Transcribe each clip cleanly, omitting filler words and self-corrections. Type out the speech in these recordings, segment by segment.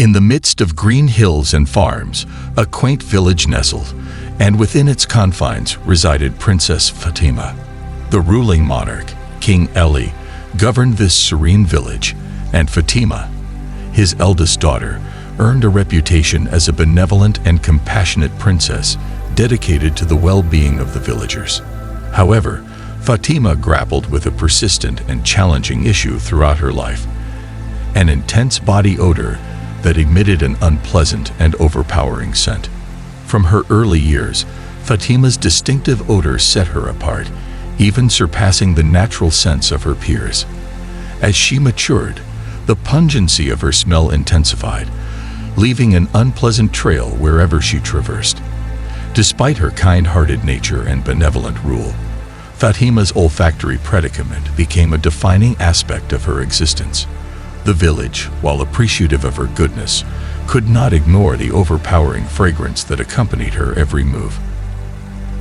In the midst of green hills and farms, a quaint village nestled, and within its confines resided Princess Fatima. The ruling monarch, King Ali, governed this serene village, and Fatima, his eldest daughter, earned a reputation as a benevolent and compassionate princess dedicated to the well-being of the villagers. However, Fatima grappled with a persistent and challenging issue throughout her life: an intense body odor that emitted an unpleasant and overpowering scent. From her early years, Fatima's distinctive odor set her apart, even surpassing the natural scents of her peers. As she matured, the pungency of her smell intensified, leaving an unpleasant trail wherever she traversed. Despite her kind-hearted nature and benevolent rule, Fatima's olfactory predicament became a defining aspect of her existence. The village, while appreciative of her goodness, could not ignore the overpowering fragrance that accompanied her every move.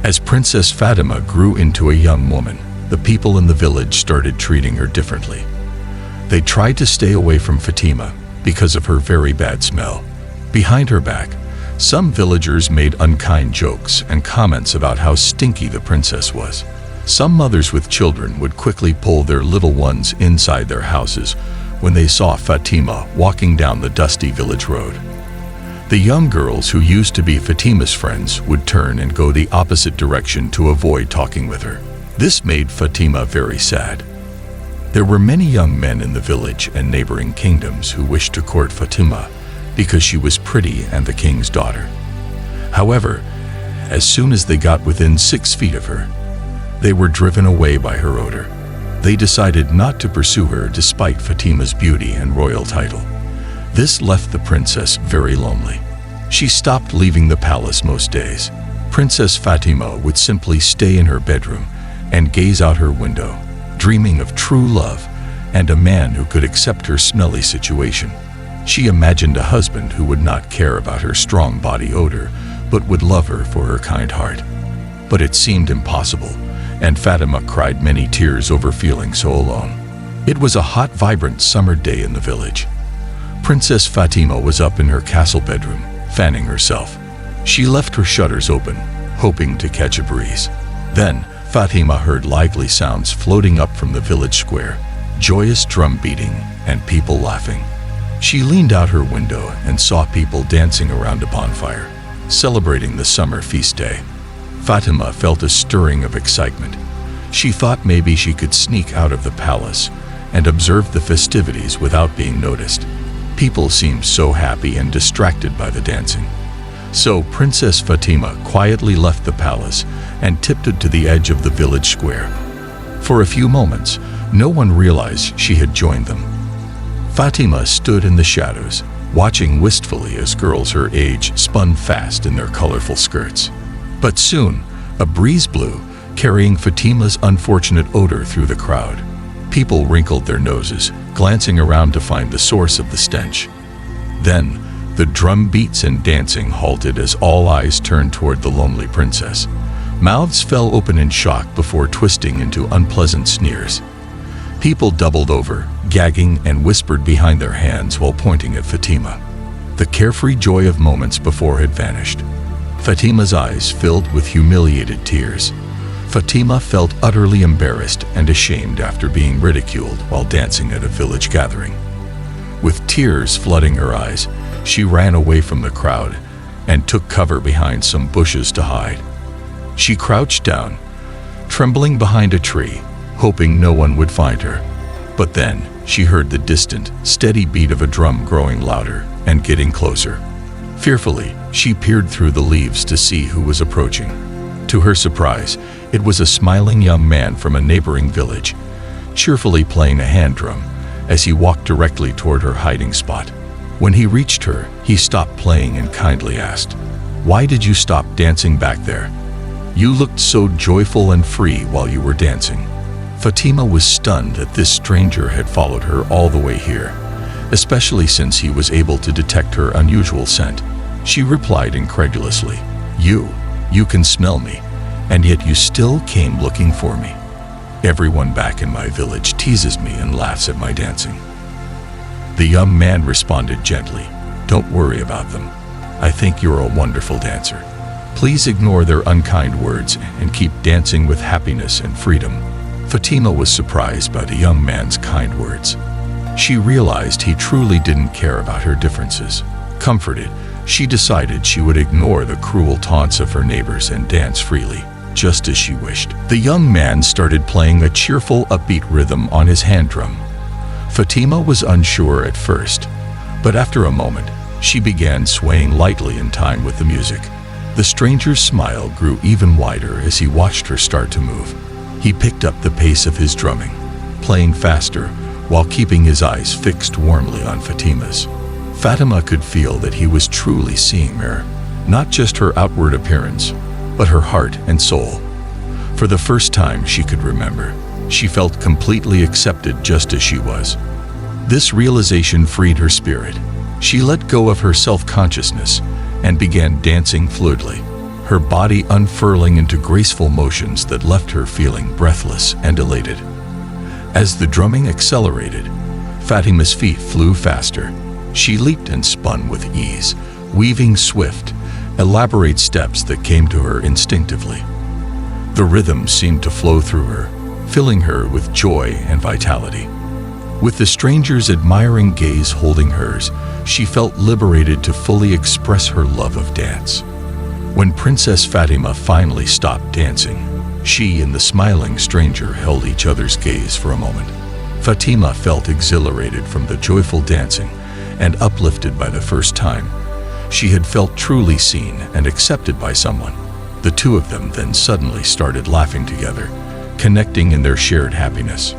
As Princess Fatima grew into a young woman, the people in the village started treating her differently. They tried to stay away from Fatima because of her very bad smell. Behind her back, some villagers made unkind jokes and comments about how stinky the princess was. Some mothers with children would quickly pull their little ones inside their houses when they saw Fatima walking down the dusty village road. The young girls who used to be Fatima's friends would turn and go the opposite direction to avoid talking with her. This made Fatima very sad. There were many young men in the village and neighboring kingdoms who wished to court Fatima because she was pretty and the king's daughter. However, as soon as they got within 6 feet of her, they were driven away by her odor. They decided not to pursue her despite Fatima's beauty and royal title. This left the princess very lonely. She stopped leaving the palace most days. Princess Fatima would simply stay in her bedroom and gaze out her window, dreaming of true love and a man who could accept her smelly situation. She imagined a husband who would not care about her strong body odor, but would love her for her kind heart. But it seemed impossible, and Fatima cried many tears over feeling so alone. It was a hot, vibrant summer day in the village. Princess Fatima was up in her castle bedroom, fanning herself. She left her shutters open, hoping to catch a breeze. Then, Fatima heard lively sounds floating up from the village square, joyous drum beating and people laughing. She leaned out her window and saw people dancing around a bonfire, celebrating the summer feast day. Fatima felt a stirring of excitement. She thought maybe she could sneak out of the palace and observe the festivities without being noticed. People seemed so happy and distracted by the dancing. So Princess Fatima quietly left the palace and tiptoed to the edge of the village square. For a few moments, no one realized she had joined them. Fatima stood in the shadows, watching wistfully as girls her age spun fast in their colorful skirts. But soon, a breeze blew, carrying Fatima's unfortunate odor through the crowd. People wrinkled their noses, glancing around to find the source of the stench. Then, the drum beats and dancing halted as all eyes turned toward the lonely princess. Mouths fell open in shock before twisting into unpleasant sneers. People doubled over, gagging, and whispered behind their hands while pointing at Fatima. The carefree joy of moments before had vanished. Fatima's eyes filled with humiliated tears. Fatima felt utterly embarrassed and ashamed after being ridiculed while dancing at a village gathering. With tears flooding her eyes, she ran away from the crowd and took cover behind some bushes to hide. She crouched down, trembling behind a tree, hoping no one would find her. But then she heard the distant, steady beat of a drum growing louder and getting closer. Fearfully, she peered through the leaves to see who was approaching. To her surprise, it was a smiling young man from a neighboring village, cheerfully playing a hand drum as he walked directly toward her hiding spot. When he reached her, he stopped playing and kindly asked, "Why did you stop dancing back there? You looked so joyful and free while you were dancing." Fatima was stunned that this stranger had followed her all the way here, especially since he was able to detect her unusual scent. She replied incredulously, You can smell me, and yet you still came looking for me. Everyone back in my village teases me and laughs at my dancing." The young man responded gently, "Don't worry about them. I think you're a wonderful dancer. Please ignore their unkind words and keep dancing with happiness and freedom." Fatima was surprised by the young man's kind words. She realized he truly didn't care about her differences. Comforted, she decided she would ignore the cruel taunts of her neighbors and dance freely, just as she wished. The young man started playing a cheerful, upbeat rhythm on his hand drum. Fatima was unsure at first, but after a moment, she began swaying lightly in time with the music. The stranger's smile grew even wider as he watched her start to move. He picked up the pace of his drumming, playing faster while keeping his eyes fixed warmly on Fatima's. Fatima could feel that he was truly seeing her, not just her outward appearance, but her heart and soul. For the first time she could remember, she felt completely accepted just as she was. This realization freed her spirit. She let go of her self-consciousness and began dancing fluidly, her body unfurling into graceful motions that left her feeling breathless and elated. As the drumming accelerated, Fatima's feet flew faster. She leaped and spun with ease, weaving swift, elaborate steps that came to her instinctively. The rhythm seemed to flow through her, filling her with joy and vitality. With the stranger's admiring gaze holding hers, she felt liberated to fully express her love of dance. When Princess Fatima finally stopped dancing, she and the smiling stranger held each other's gaze for a moment. Fatima felt exhilarated from the joyful dancing and uplifted by the first time. She had felt truly seen and accepted by someone. The two of them then suddenly started laughing together, connecting in their shared happiness.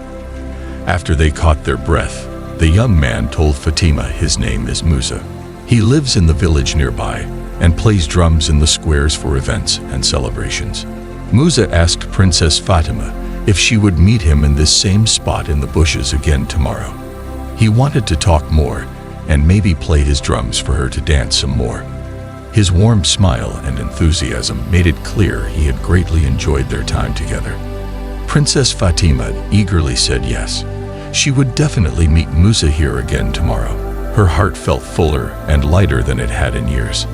After they caught their breath, the young man told Fatima his name is Musa. He lives in the village nearby and plays drums in the squares for events and celebrations. Musa asked Princess Fatima if she would meet him in this same spot in the bushes again tomorrow. He wanted to talk more and maybe play his drums for her to dance some more. His warm smile and enthusiasm made it clear he had greatly enjoyed their time together. Princess Fatima eagerly said yes. She would definitely meet Musa here again tomorrow. Her heart felt fuller and lighter than it had in years.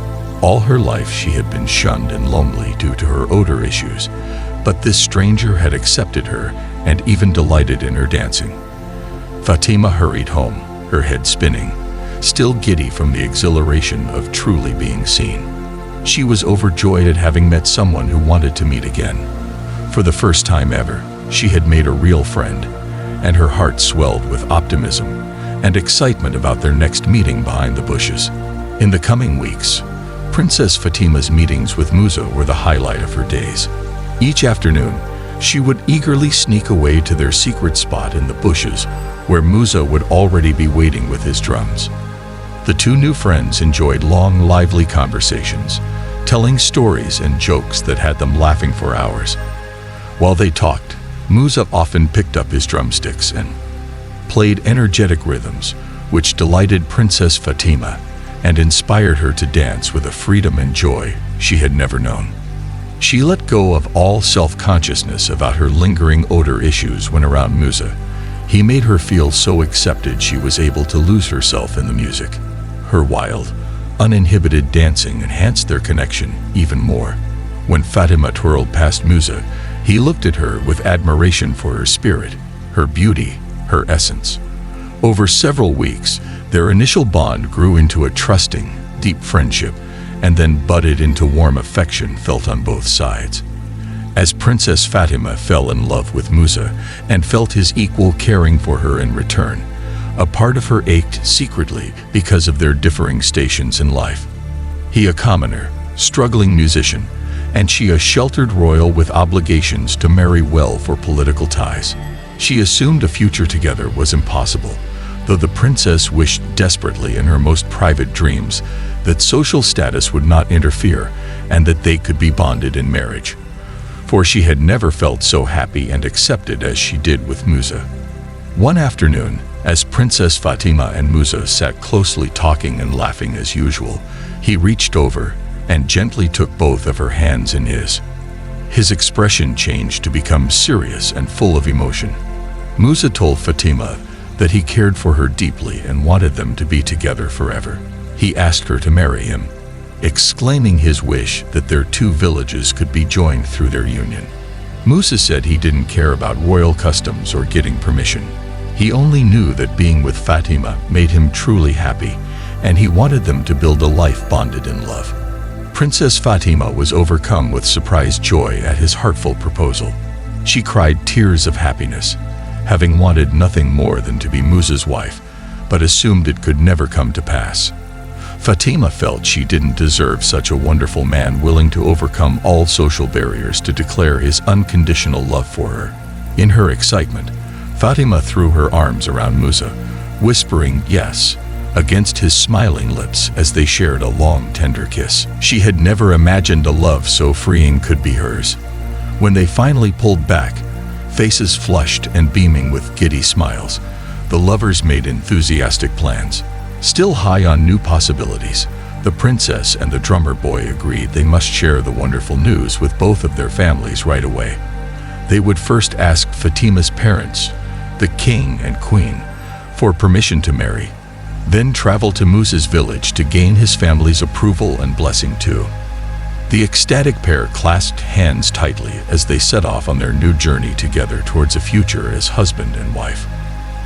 All her life she had been shunned and lonely due to her odor issues, but this stranger had accepted her and even delighted in her dancing. Fatima hurried home, her head spinning, still giddy from the exhilaration of truly being seen. She was overjoyed at having met someone who wanted to meet again. For the first time ever, she had made a real friend, and her heart swelled with optimism and excitement about their next meeting behind the bushes. In the coming weeks, Princess Fatima's meetings with Musa were the highlight of her days. Each afternoon, she would eagerly sneak away to their secret spot in the bushes where Musa would already be waiting with his drums. The two new friends enjoyed long, lively conversations, telling stories and jokes that had them laughing for hours. While they talked, Musa often picked up his drumsticks and played energetic rhythms, which delighted Princess Fatima and inspired her to dance with a freedom and joy she had never known. She let go of all self-consciousness about her lingering odor issues when around Musa. He made her feel so accepted she was able to lose herself in the music. Her wild, uninhibited dancing enhanced their connection even more. When Fatima twirled past Musa, he looked at her with admiration for her spirit, her beauty, her essence. Over several weeks, their initial bond grew into a trusting, deep friendship, and then budded into warm affection felt on both sides. As Princess Fatima fell in love with Musa and felt his equal caring for her in return, a part of her ached secretly because of their differing stations in life. He a commoner, struggling musician, and she a sheltered royal with obligations to marry well for political ties. She assumed a future together was impossible, though the princess wished desperately in her most private dreams that social status would not interfere and that they could be bonded in marriage. For she had never felt so happy and accepted as she did with Musa. One afternoon, as Princess Fatima and Musa sat closely talking and laughing as usual, he reached over and gently took both of her hands in his. His expression changed to become serious and full of emotion. Musa told Fatima that he cared for her deeply and wanted them to be together forever. He asked her to marry him, exclaiming his wish that their two villages could be joined through their union. Musa said he didn't care about royal customs or getting permission. He only knew that being with Fatima made him truly happy, and he wanted them to build a life bonded in love. Princess Fatima was overcome with surprised joy at his heartfelt proposal. She cried tears of happiness, having wanted nothing more than to be Musa's wife, but assumed it could never come to pass. Fatima felt she didn't deserve such a wonderful man willing to overcome all social barriers to declare his unconditional love for her. In her excitement, Fatima threw her arms around Musa, whispering yes against his smiling lips as they shared a long, tender kiss. She had never imagined a love so freeing could be hers. When they finally pulled back, faces flushed and beaming with giddy smiles, the lovers made enthusiastic plans. Still high on new possibilities, the princess and the drummer boy agreed they must share the wonderful news with both of their families right away. They would first ask Fatima's parents, the king and queen, for permission to marry, then travel to Musa's village to gain his family's approval and blessing too. The ecstatic pair clasped hands tightly as they set off on their new journey together towards a future as husband and wife.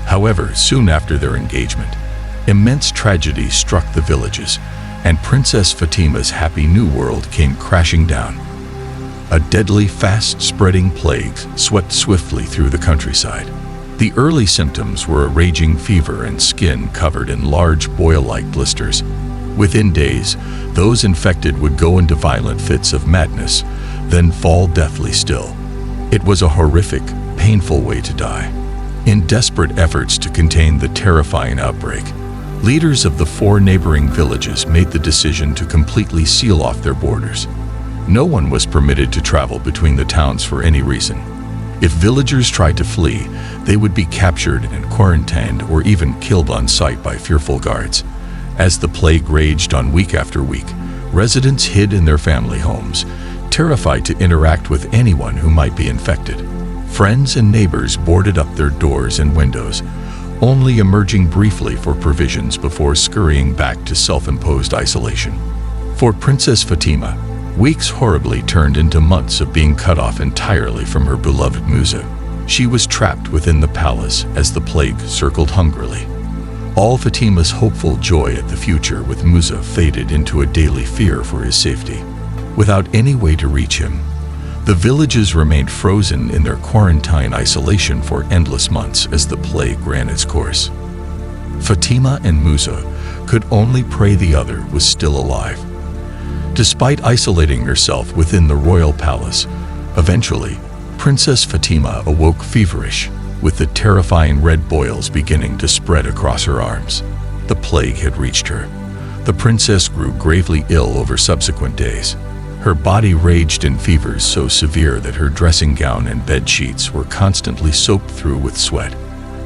However, soon after their engagement, immense tragedy struck the villages, and Princess Fatima's happy new world came crashing down. A deadly, fast-spreading plague swept swiftly through the countryside. The early symptoms were a raging fever and skin covered in large boil-like blisters. Within days, those infected would go into violent fits of madness, then fall deathly still. It was a horrific, painful way to die. In desperate efforts to contain the terrifying outbreak, leaders of the 4 neighboring villages made the decision to completely seal off their borders. No one was permitted to travel between the towns for any reason. If villagers tried to flee, they would be captured and quarantined or even killed on sight by fearful guards. As the plague raged on week after week, residents hid in their family homes, terrified to interact with anyone who might be infected. Friends and neighbors boarded up their doors and windows, only emerging briefly for provisions before scurrying back to self-imposed isolation. For Princess Fatima, weeks horribly turned into months of being cut off entirely from her beloved Musa. She was trapped within the palace as the plague circled hungrily. All Fatima's hopeful joy at the future with Musa faded into a daily fear for his safety. Without any way to reach him, the villages remained frozen in their quarantine isolation for endless months as the plague ran its course. Fatima and Musa could only pray the other was still alive. Despite isolating herself within the royal palace, eventually, Princess Fatima awoke feverish, with the terrifying red boils beginning to spread across her arms. The plague had reached her. The princess grew gravely ill over subsequent days. Her body raged in fevers so severe that her dressing gown and bed sheets were constantly soaked through with sweat.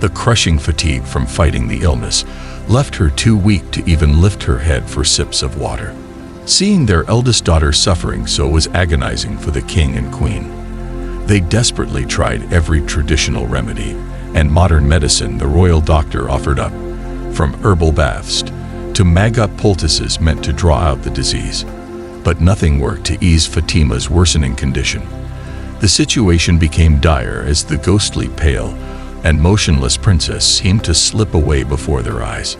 The crushing fatigue from fighting the illness left her too weak to even lift her head for sips of water. Seeing their eldest daughter suffering so was agonizing for the king and queen. They desperately tried every traditional remedy and modern medicine the royal doctor offered up, from herbal baths to maggot poultices meant to draw out the disease. But nothing worked to ease Fatima's worsening condition. The situation became dire as the ghostly, pale, and motionless princess seemed to slip away before their eyes.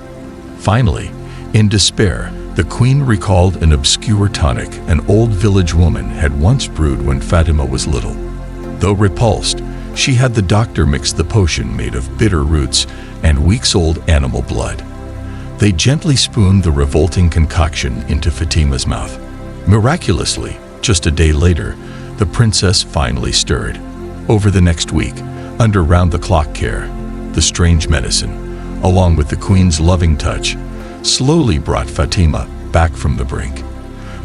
Finally, in despair, the queen recalled an obscure tonic an old village woman had once brewed when Fatima was little. Though repulsed, she had the doctor mix the potion made of bitter roots and weeks-old animal blood. They gently spooned the revolting concoction into Fatima's mouth. Miraculously, just a day later, the princess finally stirred. Over the next week, under round-the-clock care, the strange medicine, along with the queen's loving touch, slowly brought Fatima back from the brink.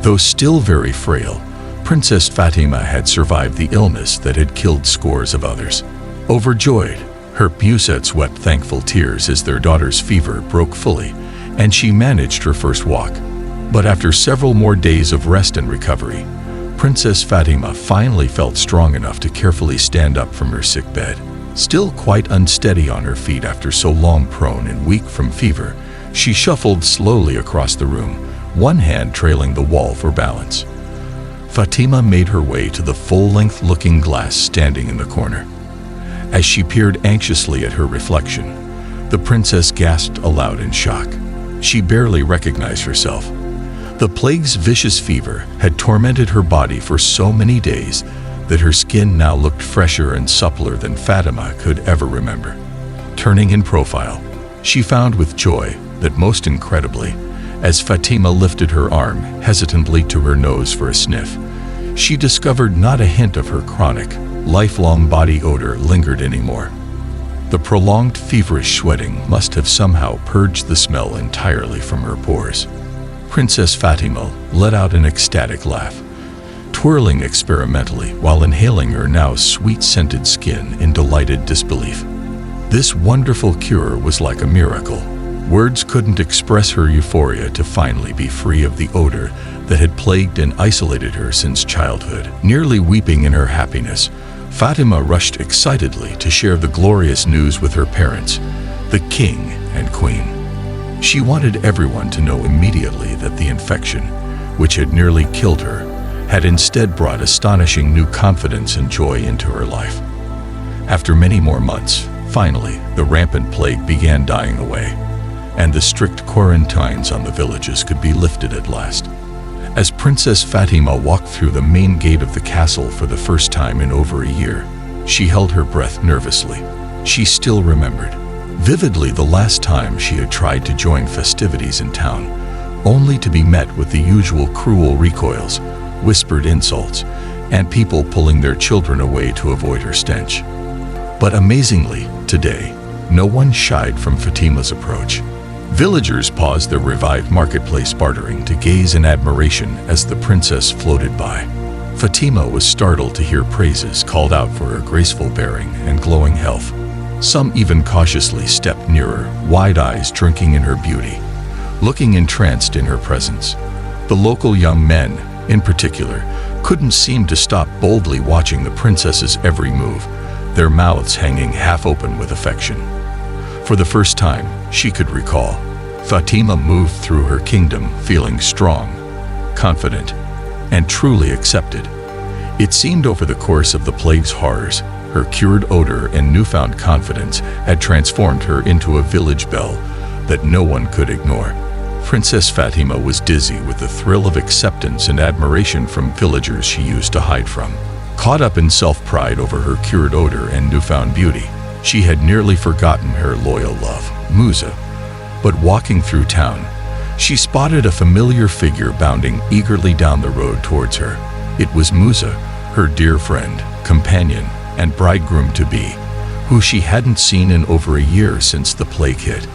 Though still very frail, Princess Fatima had survived the illness that had killed scores of others. Overjoyed, her Musets wept thankful tears as their daughter's fever broke fully, and she managed her first walk. But after several more days of rest and recovery, Princess Fatima finally felt strong enough to carefully stand up from her sick bed. Still quite unsteady on her feet after so long prone and weak from fever, She shuffled slowly across the room, one hand trailing the wall for balance. Fatima made her way to the full-length looking glass standing in the corner. As she peered anxiously at her reflection, the princess gasped aloud in shock. She barely recognized herself. The plague's vicious fever had tormented her body for so many days that her skin now looked fresher and suppler than Fatima could ever remember. Turning in profile, she found with joy that, most incredibly, as Fatima lifted her arm hesitantly to her nose for a sniff, she discovered not a hint of her chronic, lifelong body odor lingered anymore. The prolonged feverish sweating must have somehow purged the smell entirely from her pores. Princess Fatima let out an ecstatic laugh, twirling experimentally while inhaling her now sweet-scented skin in delighted disbelief. This wonderful cure was like a miracle. Words couldn't express her euphoria to finally be free of the odor that had plagued and isolated her since childhood. Nearly weeping in her happiness, Fatima rushed excitedly to share the glorious news with her parents, the king and queen. She wanted everyone to know immediately that the infection, which had nearly killed her, had instead brought astonishing new confidence and joy into her life. After many more months, finally, the rampant plague began dying away, and the strict quarantines on the villages could be lifted at last. As Princess Fatima walked through the main gate of the castle for the first time in over a year, she held her breath nervously. She still remembered vividly the last time she had tried to join festivities in town, only to be met with the usual cruel recoils, whispered insults, and people pulling their children away to avoid her stench. But amazingly, today, no one shied from Fatima's approach. Villagers paused their revived marketplace bartering to gaze in admiration as the princess floated by. Fatima was startled to hear praises called out for her graceful bearing and glowing health. Some even cautiously stepped nearer, wide eyes drinking in her beauty, looking entranced in her presence. The local young men, in particular, couldn't seem to stop boldly watching the princess's every move, their mouths hanging half open with affection. For the first time she could recall, Fatima moved through her kingdom feeling strong, confident, and truly accepted. It seemed over the course of the plague's horrors, her cured odor and newfound confidence had transformed her into a village belle that no one could ignore. Princess Fatima was dizzy with the thrill of acceptance and admiration from villagers she used to hide from. Caught up in self-pride over her cured odor and newfound beauty, she had nearly forgotten her loyal love, Musa. But walking through town, she spotted a familiar figure bounding eagerly down the road towards her. It was Musa, her dear friend, companion, and bridegroom-to-be, who she hadn't seen in over a year since the plague hit.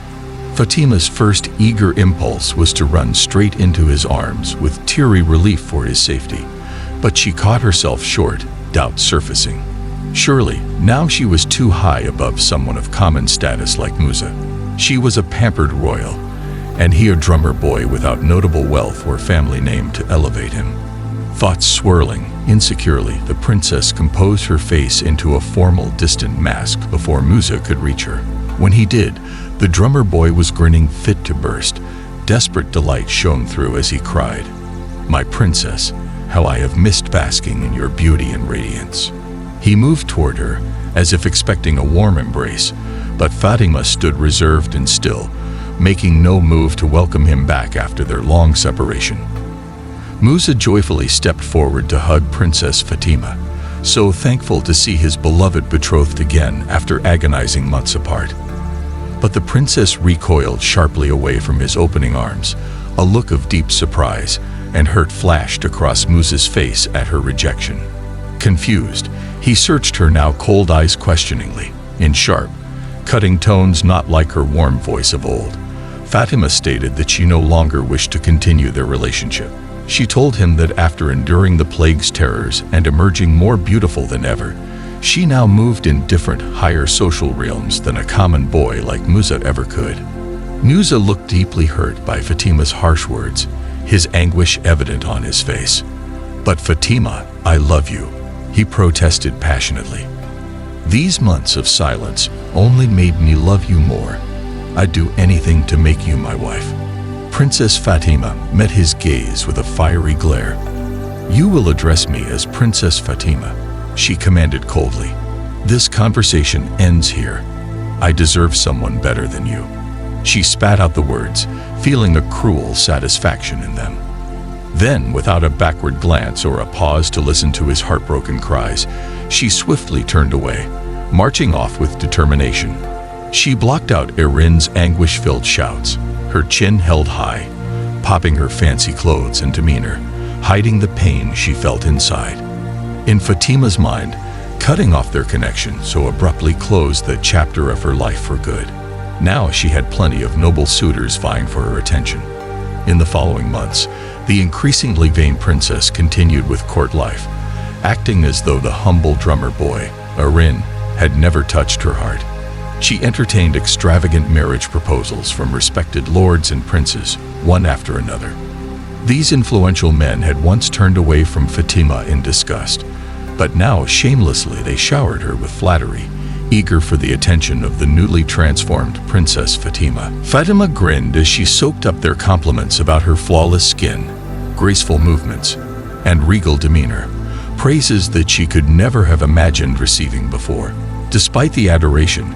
Fatima's first eager impulse was to run straight into his arms with teary relief for his safety, but she caught herself short, doubt surfacing. Surely, now she was too high above someone of common status like Musa. She was a pampered royal, and he a drummer boy without notable wealth or family name to elevate him. Thoughts swirling, insecurely, the princess composed her face into a formal, distant mask before Musa could reach her. When he did, the drummer boy was grinning fit to burst. Desperate delight shone through as he cried, "My princess, how I have missed basking in your beauty and radiance." He moved toward her, as if expecting a warm embrace, but Fatima stood reserved and still, making no move to welcome him back after their long separation. Musa joyfully stepped forward to hug Princess Fatima, so thankful to see his beloved betrothed again after agonizing months apart. But the princess recoiled sharply away from his opening arms, a look of deep surprise and hurt flashed across Musa's face at her rejection. Confused, he searched her now cold eyes questioningly, in sharp, cutting tones not like her warm voice of old. Fatima stated that she no longer wished to continue their relationship. She told him that after enduring the plague's terrors and emerging more beautiful than ever, she now moved in different, higher social realms than a common boy like Musa ever could. Musa looked deeply hurt by Fatima's harsh words, his anguish evident on his face. "But Fatima, I love you," he protested passionately. "These months of silence only made me love you more. I'd do anything to make you my wife." Princess Fatima met his gaze with a fiery glare. "You will address me as Princess Fatima," she commanded coldly. "This conversation ends here. I deserve someone better than you." She spat out the words, feeling a cruel satisfaction in them. Then, without a backward glance or a pause to listen to his heartbroken cries, she swiftly turned away, marching off with determination. She blocked out 𝐒𝐻𝐿's anguish-filled shouts, her chin held high, popping her fancy clothes and demeanor, hiding the pain she felt inside. In Fatima's mind, cutting off their connection so abruptly closed the chapter of her life for good. Now she had plenty of noble suitors vying for her attention. In the following months, the increasingly vain princess continued with court life, acting as though the humble drummer boy, 𝐒𝐻𝐿, had never touched her heart. She entertained extravagant marriage proposals from respected lords and princes, one after another. These influential men had once turned away from Fatima in disgust, but now shamelessly they showered her with flattery, eager for the attention of the newly transformed Princess Fatima. Fatima grinned as she soaked up their compliments about her flawless skin, graceful movements, and regal demeanor, praises that she could never have imagined receiving before. Despite the adoration,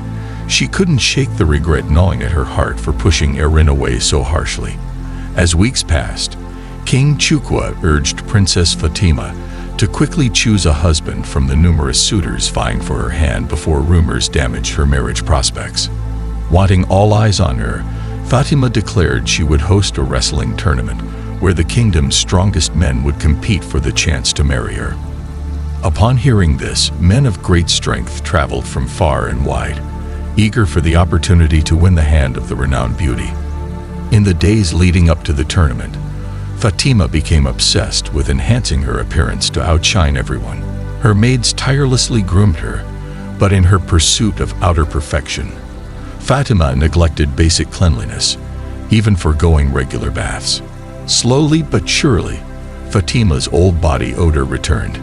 she couldn't shake the regret gnawing at her heart for pushing 𝐒𝐻𝐿 away so harshly. As weeks passed, King 𝐶𝐞 urged Princess Fatima to quickly choose a husband from the numerous suitors vying for her hand before rumors damaged her marriage prospects. Wanting all eyes on her, Fatima declared she would host a wrestling tournament where the kingdom's strongest men would compete for the chance to marry her. Upon hearing this, men of great strength traveled from far and wide, eager for the opportunity to win the hand of the renowned beauty. In the days leading up to the tournament, Fatima became obsessed with enhancing her appearance to outshine everyone. Her maids tirelessly groomed her, but in her pursuit of outer perfection, Fatima neglected basic cleanliness, even forgoing regular baths. Slowly but surely, Fatima's old body odor returned.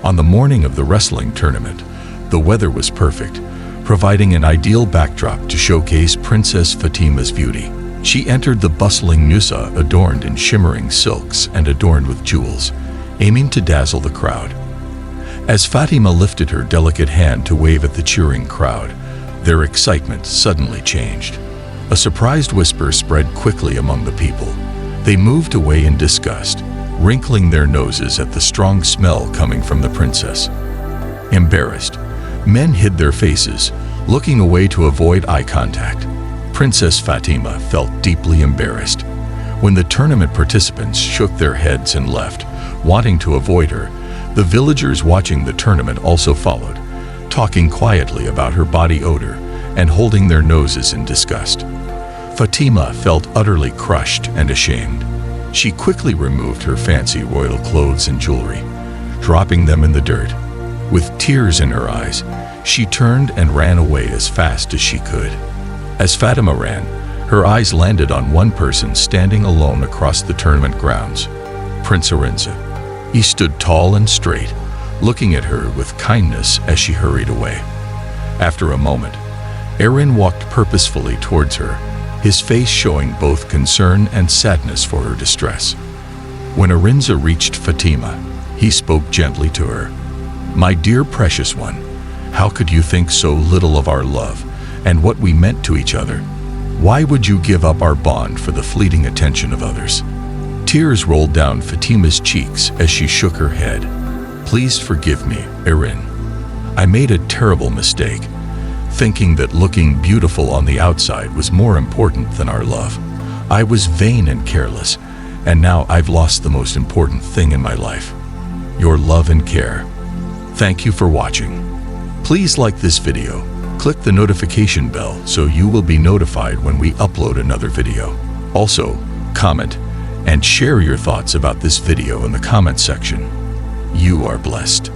On the morning of the wrestling tournament, the weather was perfect, providing an ideal backdrop to showcase Princess Fatima's beauty. She entered the bustling 𝐶𝐻𝐿 adorned in shimmering silks and adorned with jewels, aiming to dazzle the crowd. As Fatima lifted her delicate hand to wave at the cheering crowd, their excitement suddenly changed. A surprised whisper spread quickly among the people. They moved away in disgust, wrinkling their noses at the strong smell coming from the princess. Embarrassed, men hid their faces, looking away to avoid eye contact. Princess Fatima felt deeply embarrassed. When the tournament participants shook their heads and left, wanting to avoid her, the villagers watching the tournament also followed, talking quietly about her body odor and holding their noses in disgust. Fatima felt utterly crushed and ashamed. She quickly removed her fancy royal clothes and jewelry, dropping them in the dirt. With tears in her eyes, she turned and ran away as fast as she could. As Fatima ran, her eyes landed on one person standing alone across the tournament grounds, Prince 𝐒𝐻𝐿. He stood tall and straight, looking at her with kindness as she hurried away. After a moment, 𝐒𝐻𝐿 walked purposefully towards her, his face showing both concern and sadness for her distress. When 𝐒𝐿 reached Fatima, he spoke gently to her. "My dear precious one, how could you think so little of our love and what we meant to each other? Why would you give up our bond for the fleeting attention of others?" Tears rolled down Fatima's cheeks as she shook her head. "Please forgive me, 𝐒𝐿. I made a terrible mistake, thinking that looking beautiful on the outside was more important than our love. I was vain and careless, and now I've lost the most important thing in my life, your love and care. Thank you for watching. Please like this video, click the notification bell so you will be notified when we upload another video. Also, comment and share your thoughts about this video in the comment section. You are blessed.